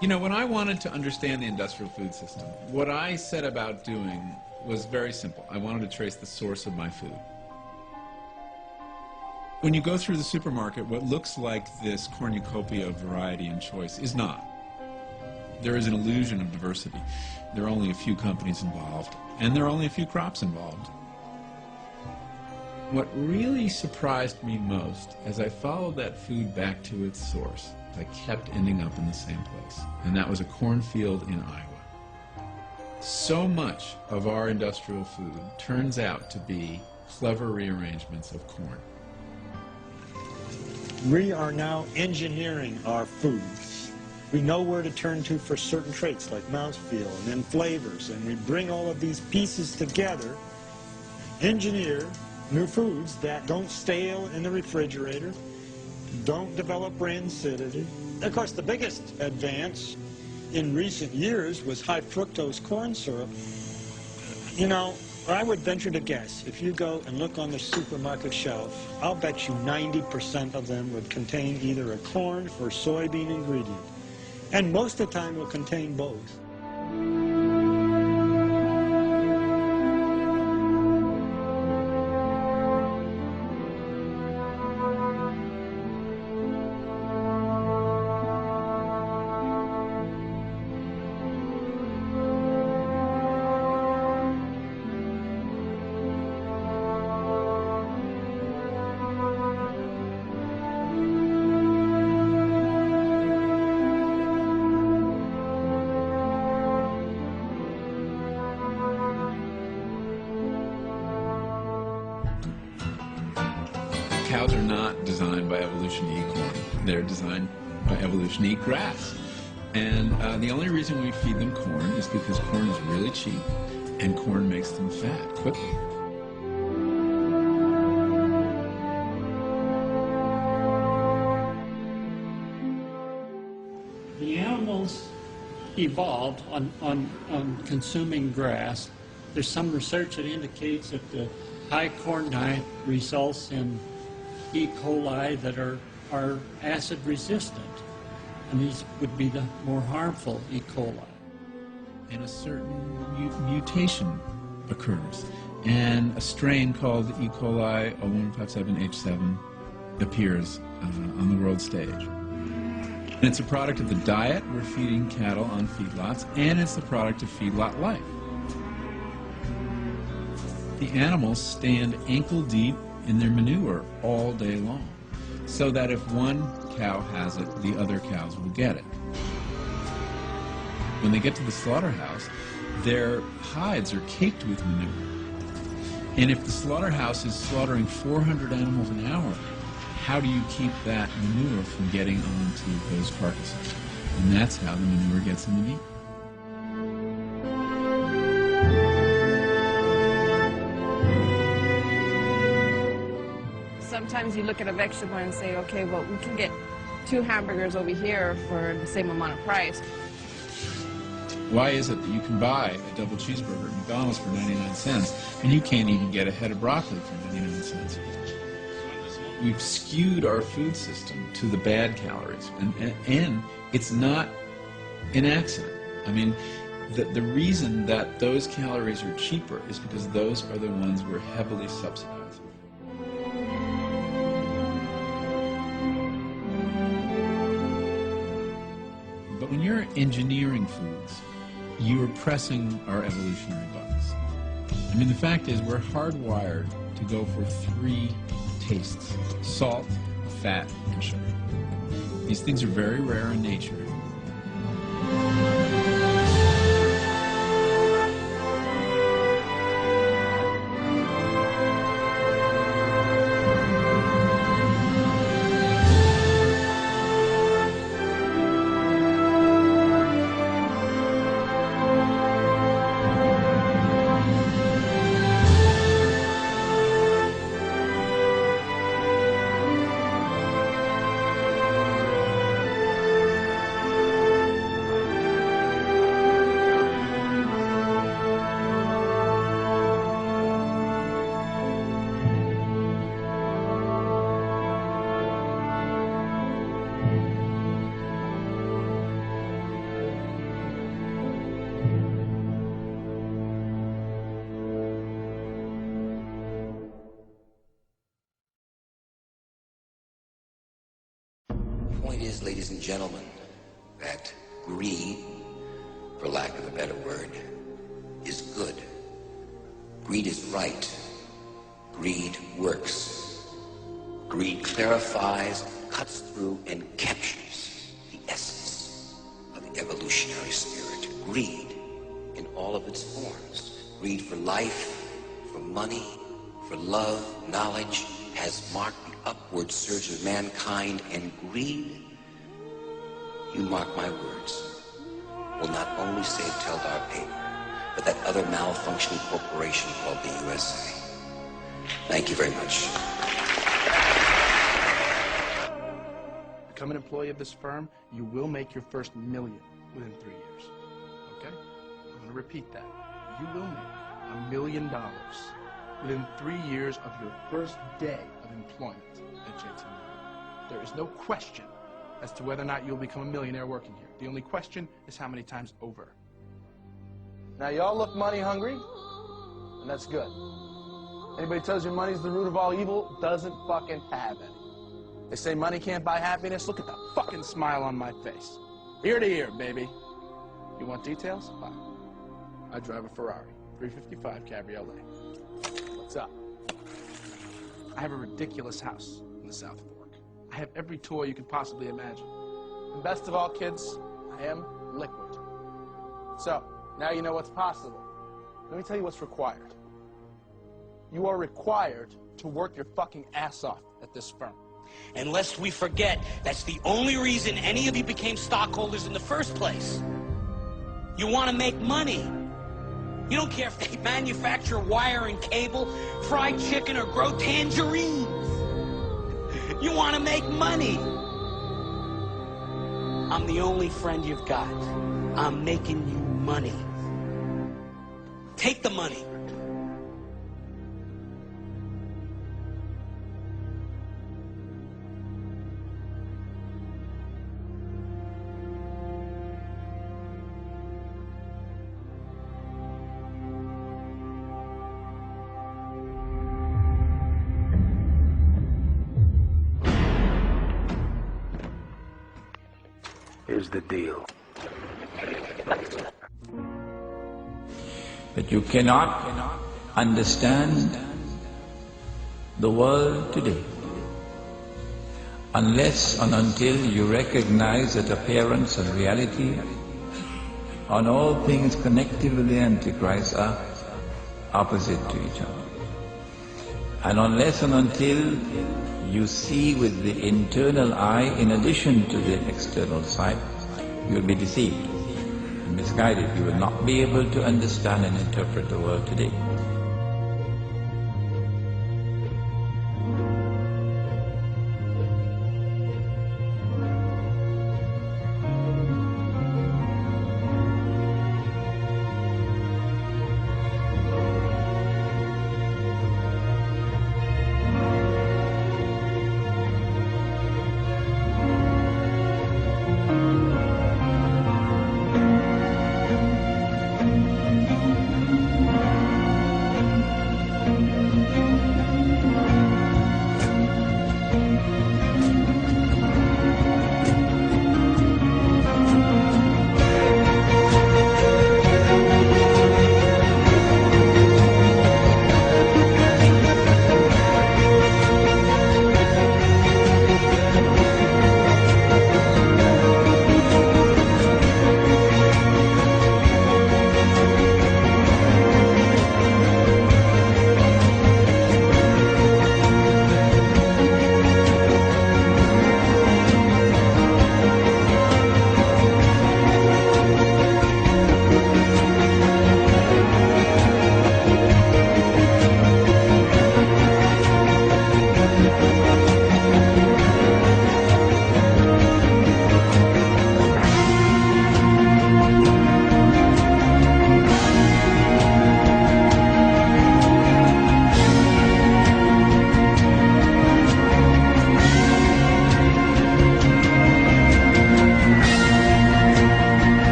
You know, when I wanted to understand the industrial food system, what I set about doing was very simple. I wanted to trace the source of my food. When you go through the supermarket, what looks like this cornucopia of variety and choice is not. There is an illusion of diversity. There are only a few companies involved, and there are only a few crops involved. What really surprised me most, as I followed that food back to its source, I kept ending up in the same place, and that was a cornfield in Iowa. So much of our industrial food turns out to be clever rearrangements of corn. We are now engineering our food. We know where to turn to for certain traits like mouthfeel and then flavors, and we bring all of these pieces together, engineer new foods that don't stale in the refrigerator, don't develop rancidity. Of course, the biggest advance in recent years was high fructose corn syrup. You know, I would venture to guess, if you go and look on the supermarket shelf, I'll bet you 90% of them would contain either a corn or soybean ingredient. And most of the time will contain both. Cows are not designed by evolution to eat corn. They're designed by evolution to eat grass. And the only reason we feed them corn is because corn is really cheap, and corn makes them fat quickly. The animals evolved on consuming grass. There's some research that indicates that the high corn diet results in E. coli that are acid resistant, and these would be the more harmful E. coli. And a certain mutation occurs, and a strain called E. coli 0157H7 appears on the world stage. And it's a product of the diet we're feeding cattle on feedlots, and it's the product of feedlot life. The animals stand ankle deep in their manure all day long, so that if one cow has it, the other cows will get it. When they get to the slaughterhouse, their hides are caked with manure. And if the slaughterhouse is slaughtering 400 animals an hour, how do you keep that manure from getting onto those carcasses? And that's how the manure gets in the meat. Sometimes you look at a vegetable and say, okay, well, we can get 2 hamburgers over here for the same amount of price. Why is it that you can buy a double cheeseburger at McDonald's for 99 cents and you can't even get a head of broccoli for 99 cents? We've skewed our food system to the bad calories, and it's not an accident. I mean, the reason that those calories are cheaper is because those are the ones we're heavily subsidizing. But when you're engineering foods, you are pressing our evolutionary buttons. I mean, the fact is we're hardwired to go for 3 tastes: salt, fat, and sugar. These things are very rare in nature. point is, ladies and gentlemen, that greed, for lack of a better word, is good. Greed is right. Greed works. Greed clarifies, cuts through, and captures the essence of the evolutionary spirit. Greed in all of its forms. Greed for life, for money, for love, knowledge, has marked the upward surge of mankind, and greed, you mark my words, will not only save Teldar paper, but that other malfunctioning corporation called the USA. Thank you very much. Become an employee of this firm, you will make your first $1 million within 3 years. Okay? I'm going to repeat that. You will make $1 million within 3 years of your first day of employment at JT Morgan. There is no question as to whether or not you'll become a millionaire working here. The only question is how many times over. Now, y'all look money hungry, and that's good. Anybody tells you money's the root of all evil doesn't fucking have any. They say money can't buy happiness. Look at the fucking smile on my face. Ear to ear, baby. You want details? Fine. I drive a Ferrari, 355 Cabriolet. What's up? I have a ridiculous house in the South Fork. I have every toy you could possibly imagine. And best of all, kids, I am liquid. So, now you know what's possible. Let me tell you what's required. You are required to work your fucking ass off at this firm. And lest we forget, that's the only reason any of you became stockholders in the first place. You want to make money. You don't care if they manufacture wire and cable, fried chicken, or grow tangerines. You want to make money. I'm the only friend you've got. I'm making you money. Take the money. Here's the deal. But you cannot understand the world today unless and until you recognize that appearance and reality on all things connected with the Antichrist are opposite to each other. And unless and until you see with the internal eye in addition to the external sight, you will be deceived and misguided. You will not be able to understand and interpret the world today.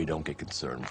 we don't get concerned.